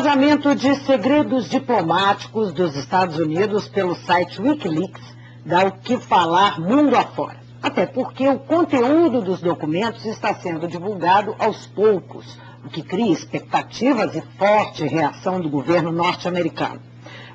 vazamento de segredos diplomáticos dos Estados Unidos pelo site Wikileaks dá o que falar mundo afora. Até porque o conteúdo dos documentos está sendo divulgado aos poucos, o que cria expectativas e forte reação do governo norte-americano.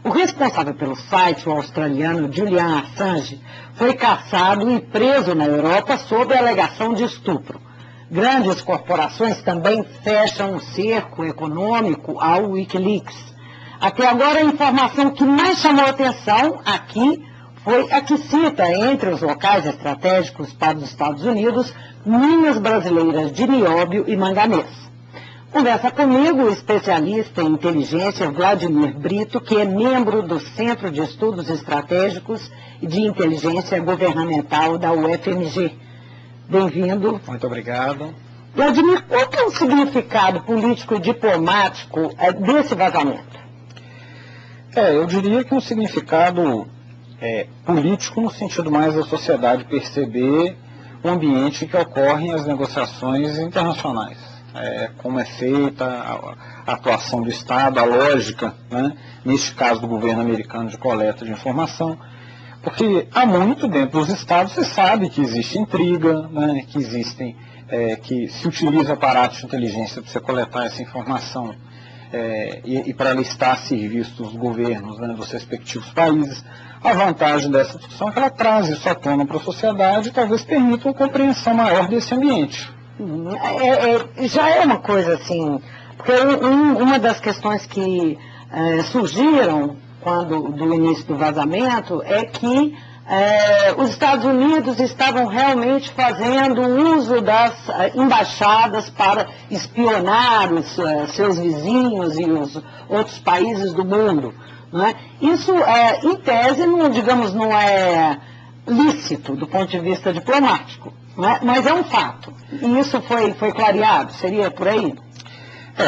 O responsável pelo site, o australiano Julian Assange, foi caçado e preso na Europa sob a alegação de estupro. Grandes corporações também fecham o cerco econômico ao Wikileaks. Até agora, a informação que mais chamou a atenção aqui foi a que cita, entre os locais estratégicos para os Estados Unidos, minas brasileiras de nióbio e manganês. Conversa comigo o especialista em inteligência Vladimir Brito, que é membro do Centro de Estudos Estratégicos e de Inteligência Governamental da UFMG. Bem-vindo. Muito obrigado. Vladimir, qual que é o significado político e diplomático desse vazamento? Eu diria que um significado político no sentido mais da sociedade perceber o ambiente em que ocorrem as negociações internacionais. Como é feita a atuação do Estado, a lógica, né, neste caso do governo americano, de coleta de informação. Porque há muito dentro dos estados se sabe que existe intriga, né, que se utiliza aparatos de inteligência para você coletar essa informação e para ela estar a serviço dos governos, né, dos respectivos países. A vantagem dessa discussão é que ela traz isso à tona para a sociedade e talvez permita uma compreensão maior desse ambiente. Já é uma coisa assim, porque uma das questões que surgiram do início do vazamento é que os Estados Unidos estavam realmente fazendo uso das embaixadas para espionar os seus vizinhos e os outros países do mundo. Não é? Isso, em tese, não é lícito do ponto de vista diplomático, não é? Mas é um fato. E isso foi clareado? Seria por aí?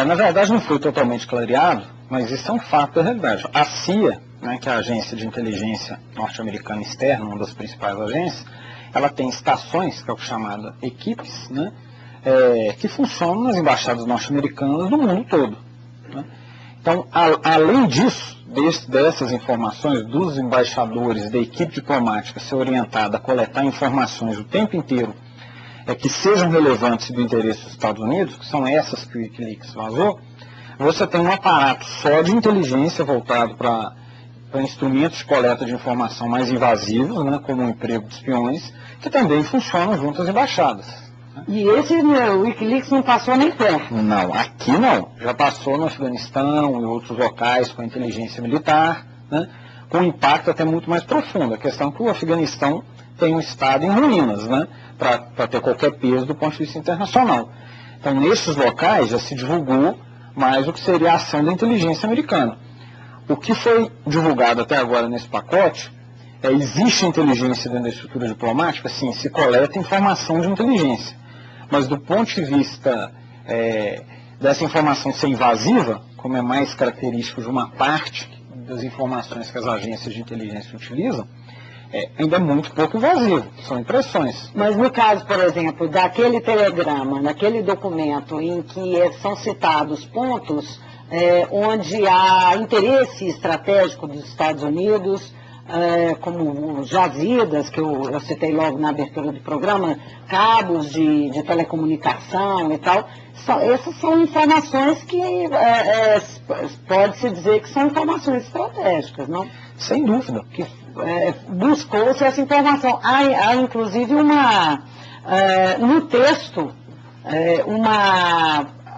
Na verdade não foi totalmente clareado, mas isso é um fato da realidade. A CIA, né, que é a agência de inteligência norte-americana externa, uma das principais agências, ela tem estações, que é o chamado equipes, né, que funcionam nas embaixadas norte-americanas do mundo todo. Né? Então, além disso, dessas informações dos embaixadores da equipe diplomática ser orientada a coletar informações o tempo inteiro que sejam relevantes do interesse dos Estados Unidos, que são essas que o Wikileaks vazou, você tem um aparato só de inteligência voltado para instrumentos de coleta de informação mais invasivos, né, como o emprego de espiões, que também funcionam junto às embaixadas. E esse Wikileaks não passou nem perto? Não, aqui não. Já passou no Afeganistão e outros locais com a inteligência militar, né, com um impacto até muito mais profundo. A questão é que o Afeganistão tem um estado em ruínas, né, para ter qualquer peso do ponto de vista internacional. Então, nesses locais já se divulgou mais o que seria a ação da inteligência americana. O que foi divulgado até agora nesse pacote existe inteligência dentro da estrutura diplomática? Sim, se coleta informação de inteligência. Mas do ponto de vista dessa informação ser invasiva, como é mais característico de uma parte das informações que as agências de inteligência utilizam, ainda é muito pouco invasivo, são impressões. Mas no caso, por exemplo, daquele telegrama, naquele documento em que são citados pontos onde há interesse estratégico dos Estados Unidos, como jazidas, que eu citei logo na abertura do programa, cabos de telecomunicação e tal, essas são informações que pode-se dizer que são informações estratégicas, não? Sem dúvida. Que buscou-se essa informação. Há inclusive no texto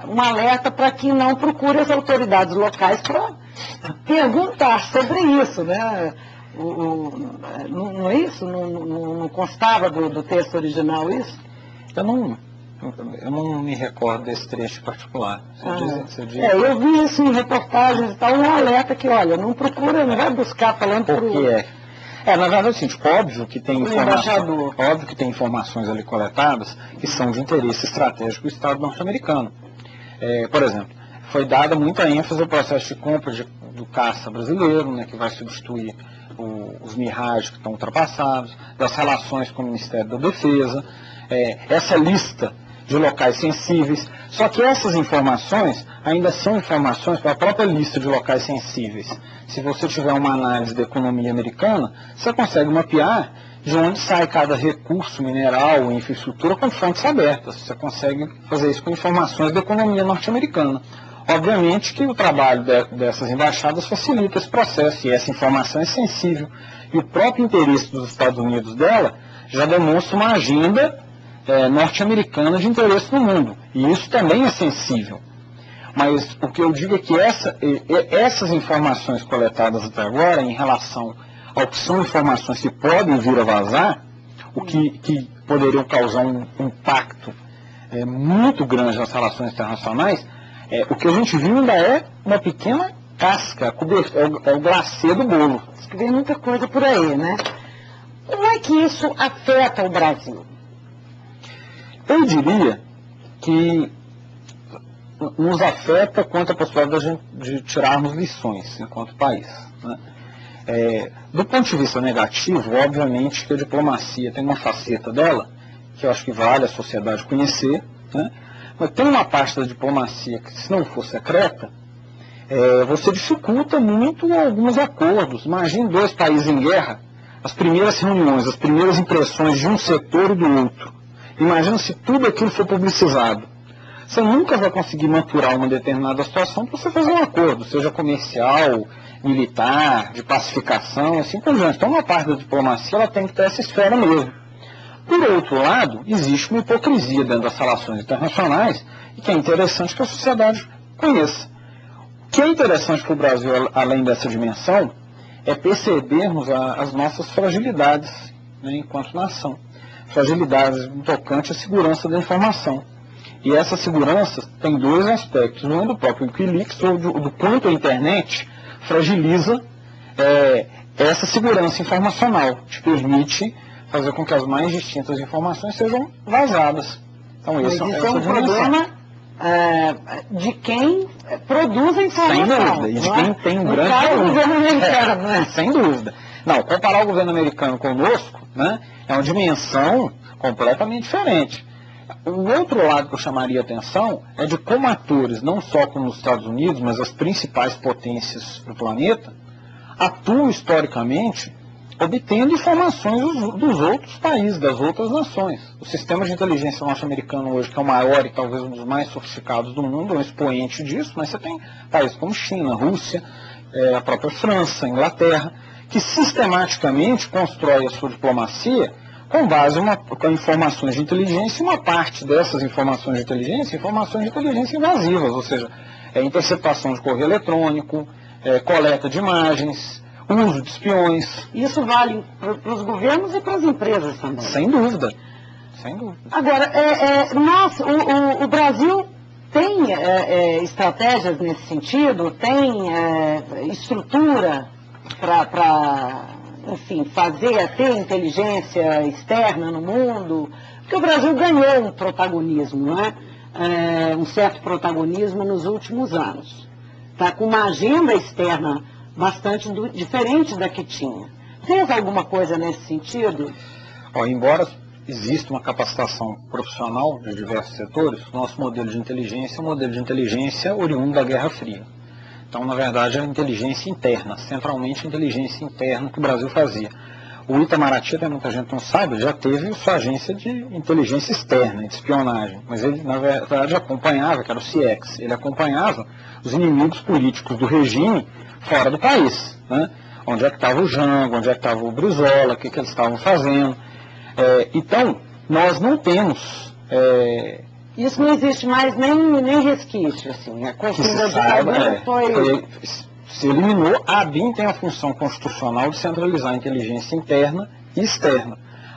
um alerta para que não procure as autoridades locais para perguntar sobre isso, né? Não é isso? Não constava do texto original isso? Eu não me recordo desse trecho particular. Eu vi isso em reportagens e tal, um alerta que, olha, não procura, não vai buscar falando por quê? Na verdade é o seguinte, óbvio que tem informações ali coletadas que são de interesse estratégico do Estado norte-americano. Por exemplo, foi dada muita ênfase ao processo de compra do caça brasileiro, né, que vai substituir os Mirage que estão ultrapassados, das relações com o Ministério da Defesa. Essa lista de locais sensíveis. Só que essas informações ainda são informações para a própria lista de locais sensíveis. Se você tiver uma análise da economia americana, você consegue mapear de onde sai cada recurso mineral e infraestrutura com fontes abertas. Você consegue fazer isso com informações da economia norte-americana. Obviamente que o trabalho dessas embaixadas facilita esse processo, e essa informação é sensível. E o próprio interesse dos Estados Unidos dela já demonstra uma agenda norte-americana de interesse no mundo. E isso também é sensível. Mas o que eu digo é que essas informações coletadas até agora, em relação ao que são informações que podem vir a vazar, o que poderiam causar um impacto muito grande nas relações internacionais, o que a gente viu ainda é uma pequena casca, é o glacê do bolo. Diz que vem muita coisa por aí, né? Como é que isso afeta o Brasil? Eu diria que nos afeta quanto à possibilidade de tirarmos lições enquanto país, né? Do ponto de vista negativo, obviamente que a diplomacia tem uma faceta dela, que eu acho que vale a sociedade conhecer, né? Mas tem uma parte da diplomacia que, se não for secreta, você dificulta muito alguns acordos. Imagine dois países em guerra, as primeiras reuniões, as primeiras impressões de um setor e do outro. Imagina se tudo aquilo for publicizado. Você nunca vai conseguir maturar uma determinada situação para você fazer um acordo, seja comercial, militar, de pacificação, assim por diante. Então, uma parte da diplomacia ela tem que ter essa esfera mesmo. Por outro lado, existe uma hipocrisia dentro das relações internacionais, e que é interessante que a sociedade conheça. O que é interessante para o Brasil, além dessa dimensão, é percebermos as nossas fragilidades, né, enquanto nação. Fragilidades no tocante à segurança da informação. E essa segurança tem dois aspectos. Um é do próprio Wikileaks, ou do quanto a internet fragiliza essa segurança informacional, te permite fazer com que as mais distintas informações sejam vazadas. Então, isso é um problema de quem produz a informação. Sem dúvida, e de quem tem um grande volume. Governo americano, né? Sem dúvida. Não, comparar o governo americano conosco, né, é uma dimensão completamente diferente. O outro lado que eu chamaria a atenção é de como atores, não só como os Estados Unidos, mas as principais potências do planeta, atuam historicamente obtendo informações dos outros países, das outras nações. O sistema de inteligência norte-americano hoje, que é o maior e talvez um dos mais sofisticados do mundo, é um expoente disso, mas você tem países como China, Rússia, a própria França, Inglaterra, que sistematicamente constrói a sua diplomacia com base com informações de inteligência, e uma parte dessas informações de inteligência invasivas, ou seja, interceptação de correio eletrônico, coleta de imagens, uso de espiões. Isso vale para os governos e para as empresas também. Sem dúvida. Sem dúvida. Agora, o Brasil tem estratégias nesse sentido, tem estrutura para enfim, ter inteligência externa no mundo, porque o Brasil ganhou um protagonismo, não é? Um certo protagonismo nos últimos anos. Está com uma agenda externa bastante diferente da que tinha. Fez alguma coisa nesse sentido? Embora exista uma capacitação profissional de diversos setores, o nosso modelo de inteligência é um modelo de inteligência oriundo da Guerra Fria. Então, na verdade, é a inteligência interna, centralmente a inteligência interna que o Brasil fazia. O Itamaraty, muita gente não sabe, já teve sua agência de inteligência externa, de espionagem, mas ele, na verdade, acompanhava, que era o CIEX, ele acompanhava os inimigos políticos do regime fora do país, né? Onde é que estava o Jango, onde é que estava o Brizola, o que eles estavam fazendo. Então, nós não temos... Isso não existe mais nem resquício, assim. A questão da ditadura se eliminou. A ABIN tem a função constitucional de centralizar a inteligência interna e externa.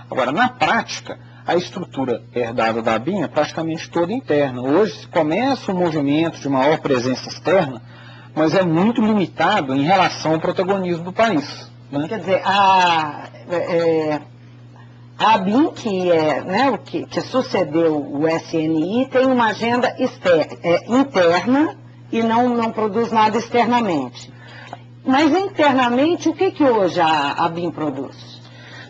Agora, na prática, a estrutura herdada da ABIN é praticamente toda interna. Hoje começa um movimento de maior presença externa, mas é muito limitado em relação ao protagonismo do país, né? Quer dizer, a ABIN, que sucedeu o SNI, tem uma agenda interna e não produz nada externamente. Mas internamente, o que hoje a ABIN produz?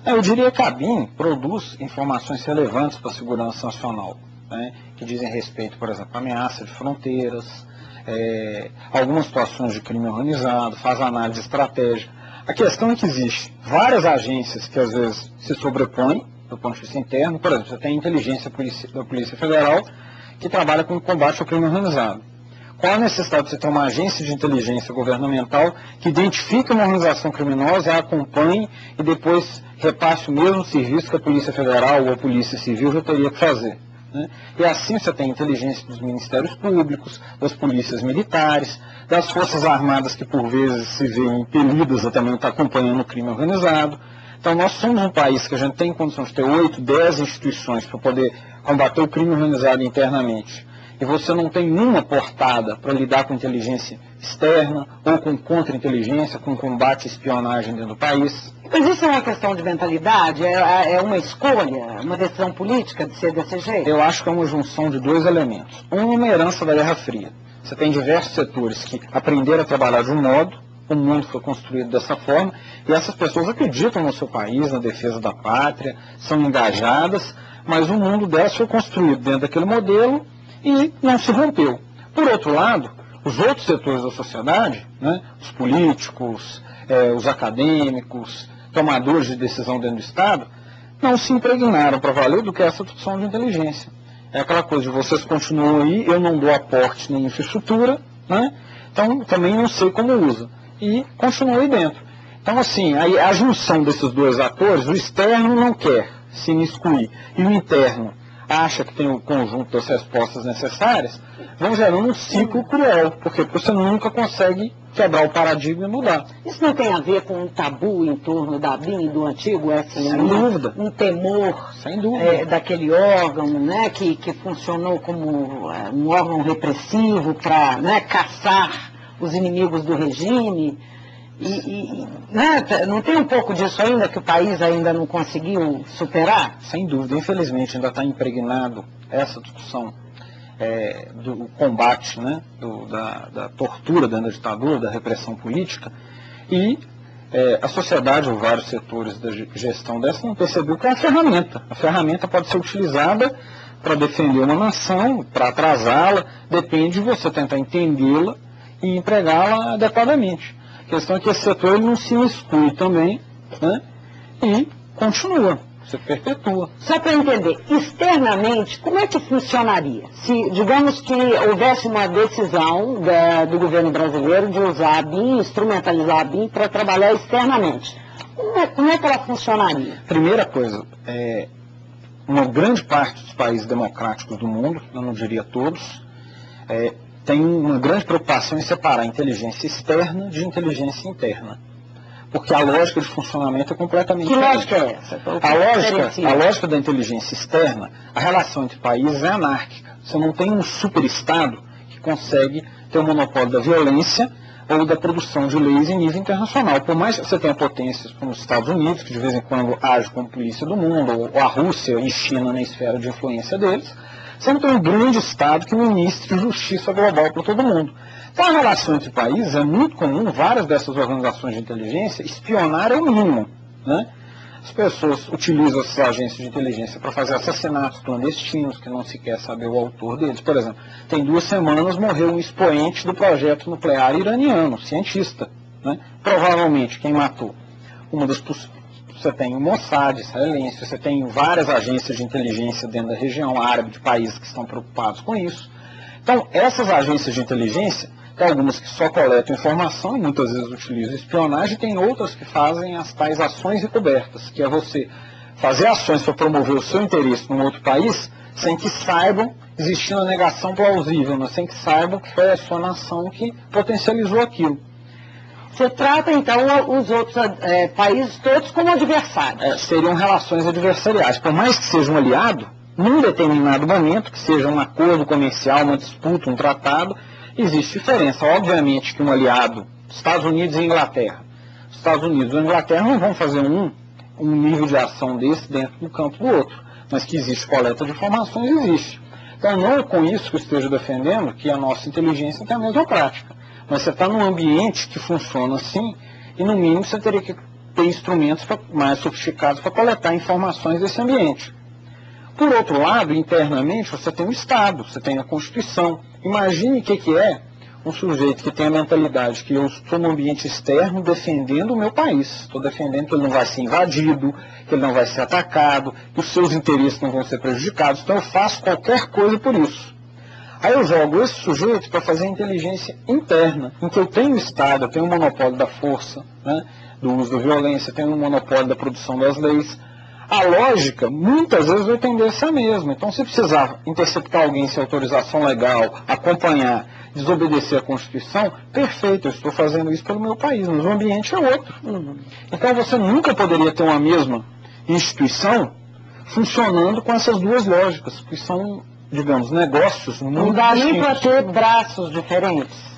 Eu diria que a ABIN produz informações relevantes para a segurança nacional. né, que dizem respeito, por exemplo, à ameaça de fronteiras, algumas situações de crime organizado, faz análise estratégica. A questão é que existe várias agências que às vezes se sobrepõem do ponto de vista interno. Por exemplo, você tem a inteligência da Polícia Federal que trabalha com o combate ao crime organizado. Qual a necessidade de você ter uma agência de inteligência governamental que identifique uma organização criminosa, a acompanhe e depois repasse o mesmo serviço que a Polícia Federal ou a Polícia Civil já teria que fazer? Né? E assim você tem inteligência dos ministérios públicos, das polícias militares, das forças armadas que por vezes se veem impelidas a também estar acompanhando o crime organizado. Então nós somos um país que a gente tem condição de ter 8, 10 instituições para poder combater o crime organizado internamente. E você não tem nenhuma portada para lidar com inteligência externa ou com contra-inteligência, com combate à espionagem dentro do país. Mas isso é uma questão de mentalidade? É uma escolha, uma decisão política de ser desse jeito? Eu acho que é uma junção de dois elementos. Uma herança da Guerra Fria. Você tem diversos setores que aprenderam a trabalhar de um modo, o mundo foi construído dessa forma, e essas pessoas acreditam no seu país, na defesa da pátria, são engajadas, mas o mundo delas foi construído dentro daquele modelo e não se rompeu. Por outro lado, os outros setores da sociedade, né, os políticos, os acadêmicos, tomadores de decisão dentro do Estado, não se impregnaram para valer do que essa opção de inteligência. É aquela coisa de vocês continuam aí, eu não dou aporte nem infraestrutura, né, então também não sei como usa. E continuam aí dentro. Então, assim, a junção desses dois atores, o externo não quer se imiscuir e o interno acha que tem o conjunto das respostas necessárias, vão gerando um ciclo cruel, porque você nunca consegue quebrar o paradigma e mudar. Isso não tem a ver com um tabu em torno da ABIN, do antigo SNI? Sem dúvida. Um temor sem dúvida. Daquele órgão, né, que funcionou como um órgão repressivo para, né, caçar os inimigos do regime? Né, não tem um pouco disso ainda que o país ainda não conseguiu superar? Sem dúvida, infelizmente ainda está impregnado essa discussão do combate, né, da tortura dentro da ditadura, da repressão política, e a sociedade ou vários setores da gestão dessa não percebeu que é uma ferramenta. A ferramenta pode ser utilizada para defender uma nação, para atrasá-la, depende de você tentar entendê-la e empregá-la adequadamente. A questão é que esse setor ele não se exclui também, né, e continua, se perpetua. Só para entender, externamente, como é que funcionaria? Se, digamos que houvesse uma decisão do governo brasileiro de usar a ABIN, instrumentalizar a ABIN para trabalhar externamente, como é que ela funcionaria? Primeira coisa, uma grande parte dos países democráticos do mundo, eu não diria todos, tem uma grande preocupação em separar a inteligência externa de inteligência interna. Porque a lógica de funcionamento é completamente diferente. Que lógica é essa? A lógica da inteligência externa, a relação entre países é anárquica. Você não tem um superestado que consegue ter o monopólio da violência ou da produção de leis em nível internacional. Por mais que você tenha potências como os Estados Unidos, que de vez em quando age como polícia do mundo, ou a Rússia e China na esfera de influência deles, você não tem um grande Estado que ministre justiça global para todo mundo. Então, a relação entre países é muito comum, várias dessas organizações de inteligência, espionar é o mínimo, né? As pessoas utilizam essas agências de inteligência para fazer assassinatos clandestinos, que não se quer saber o autor deles. Por exemplo, tem 2 semanas morreu um expoente do projeto nuclear iraniano, cientista, né? Provavelmente quem matou. Você tem o Mossad israelense, você tem várias agências de inteligência dentro da região árabe, de países que estão preocupados com isso. Então, essas agências de inteligência, tem algumas que só coletam informação e muitas vezes utilizam espionagem, tem outras que fazem as tais ações encobertas, que é você fazer ações para promover o seu interesse num outro país, sem que saibam, existindo a negação plausível, mas sem que saibam que foi a sua nação que potencializou aquilo. Você trata, então, os outros países todos como adversários. Seriam relações adversariais. Por mais que seja um aliado, num determinado momento, que seja um acordo comercial, uma disputa, um tratado, existe diferença. Obviamente que um aliado, Estados Unidos e Inglaterra. Os Estados Unidos e a Inglaterra não vão fazer um nível de ação desse dentro do campo do outro. Mas que existe coleta de informações, existe. Então não é com isso que eu esteja defendendo que a nossa inteligência tem a mesma prática. Mas você está num ambiente que funciona assim, e no mínimo você teria que ter instrumentos mais sofisticados para coletar informações desse ambiente. Por outro lado, internamente, você tem o Estado, você tem a Constituição. Imagine o que é um sujeito que tem a mentalidade que eu estou no ambiente externo defendendo o meu país. Estou defendendo que ele não vai ser invadido, que ele não vai ser atacado, que os seus interesses não vão ser prejudicados. Então eu faço qualquer coisa por isso. Aí eu jogo esse sujeito para fazer a inteligência interna, em que eu tenho o Estado, eu tenho o monopólio da força, né, do uso da violência, eu tenho o monopólio da produção das leis. A lógica, muitas vezes, vai tender a ser a mesma. Então, se precisar interceptar alguém sem autorização legal, acompanhar, desobedecer a Constituição, perfeito, eu estou fazendo isso pelo meu país, mas o ambiente é outro. Então, você nunca poderia ter uma mesma instituição funcionando com essas duas lógicas, que são, digamos, negócios muito Não dá nem distintos. para ter braços diferentes.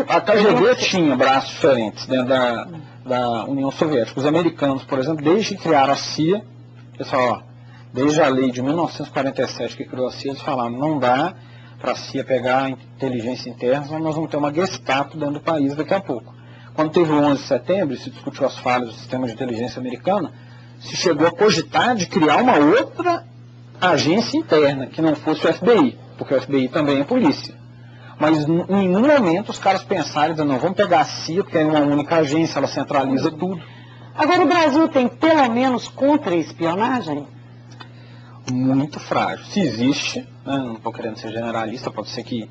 A KGB tinha braços diferentes dentro da União Soviética. Os americanos, por exemplo, desde que criaram a CIA, pessoal, desde a lei de 1947 que criou a CIA, eles falaram, não dá para a CIA pegar a inteligência interna, senão nós vamos ter uma Gestapo dentro do país daqui a pouco. Quando teve o 11 de setembro, se discutiu as falhas do sistema de inteligência americana, se chegou a cogitar de criar uma outra agência interna, que não fosse o FBI, porque o FBI também é polícia. Mas em nenhum momento os caras pensaram, não, vamos pegar a CIA, porque é uma única agência, ela centraliza tudo. Agora, o Brasil tem pelo menos contra-espionagem? Muito frágil. Se existe, né, não estou querendo ser generalista, pode ser que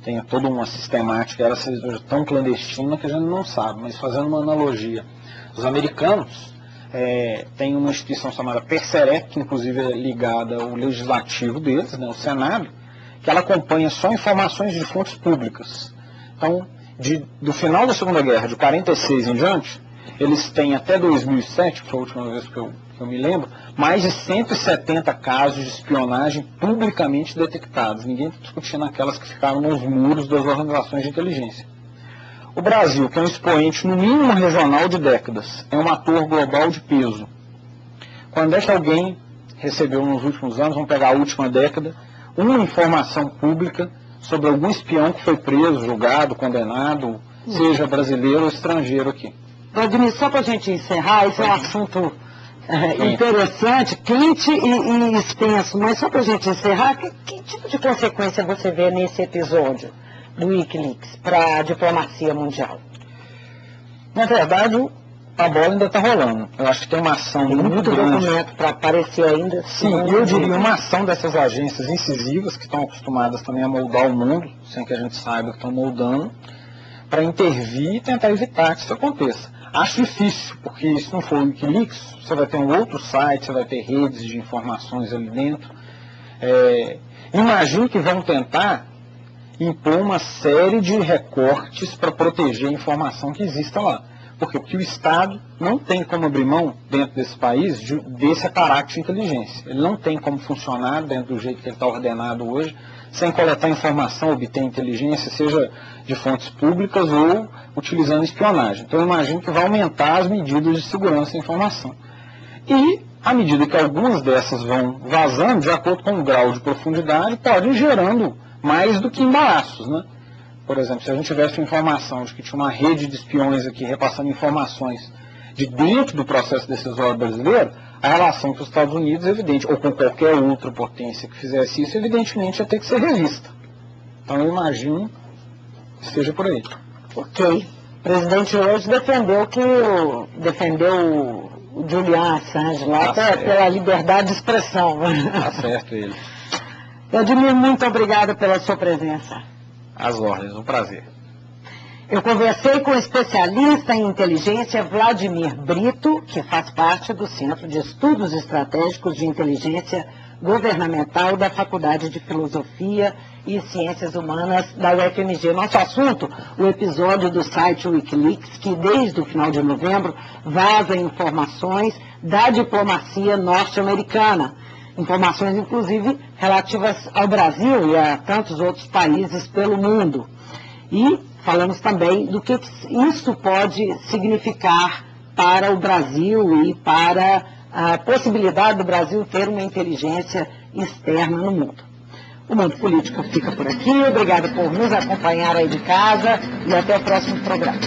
tenha toda uma sistemática, ela seja tão clandestina que a gente não sabe, mas fazendo uma analogia, os americanos têm uma instituição chamada PERSEREC, que inclusive é ligada ao legislativo deles, né, o Senado, que ela acompanha só informações de fontes públicas. Então, do final da Segunda Guerra, de 46 em diante, eles têm até 2007, que foi a última vez que eu me lembro, mais de 170 casos de espionagem publicamente detectados. Ninguém está discutindo aquelas que ficaram nos muros das organizações de inteligência. O Brasil, que é um expoente no mínimo regional de décadas, é um ator global de peso. Quando é que alguém recebeu nos últimos anos, vamos pegar a última década, uma informação pública sobre algum espião que foi preso, julgado, condenado, seja brasileiro ou estrangeiro aqui? Vladimir, só para a gente encerrar, esse é um assunto interessante, quente e extenso, mas só para a gente encerrar, que tipo de consequência você vê nesse episódio do Wikileaks para a diplomacia mundial? Na verdade, a bola ainda está rolando. Eu acho que tem uma ação muito grande. Documento para aparecer ainda. Sim, eu diria uma ação dessas agências incisivas que estão acostumadas também a moldar o mundo, sem que a gente saiba que estão moldando, para intervir e tentar evitar que isso aconteça. Acho difícil, porque se não for o Wikileaks, você vai ter um outro site, você vai ter redes de informações ali dentro. Imagino que vão tentar impor uma série de recortes para proteger a informação que exista lá. Por quê? Porque o Estado não tem como abrir mão, dentro desse país, desse aparato de inteligência. Ele não tem como funcionar dentro do jeito que ele está ordenado hoje, sem coletar informação, obter inteligência, seja de fontes públicas ou utilizando espionagem. Então eu imagino que vai aumentar as medidas de segurança da informação. E, à medida que algumas dessas vão vazando, de acordo com o grau de profundidade, podem ir gerando mais do que embaraços, né? Por exemplo, se a gente tivesse informação de que tinha uma rede de espiões aqui repassando informações de dentro do processo decisório brasileiro, a relação com os Estados Unidos é evidente, ou com qualquer outra potência que fizesse isso, evidentemente ia ter que ser revista. Então eu imagino que seja por aí. Ok. O presidente hoje defendeu o Julian Assange lá pela liberdade de expressão. Tá certo ele. Vladimir, muito obrigada pela sua presença. Às ordens, um prazer. Eu conversei com o especialista em inteligência Vladimir Brito, que faz parte do Centro de Estudos Estratégicos de Inteligência Governamental da Faculdade de Filosofia e Ciências Humanas da UFMG. Nosso assunto, o episódio do site Wikileaks, que desde o final de novembro vaza informações da diplomacia norte-americana. Informações, inclusive, relativas ao Brasil e a tantos outros países pelo mundo. E falamos também do que isso pode significar para o Brasil e para a possibilidade do Brasil ter uma inteligência externa no mundo. O Mundo Político fica por aqui. Obrigada por nos acompanhar aí de casa e até o próximo programa.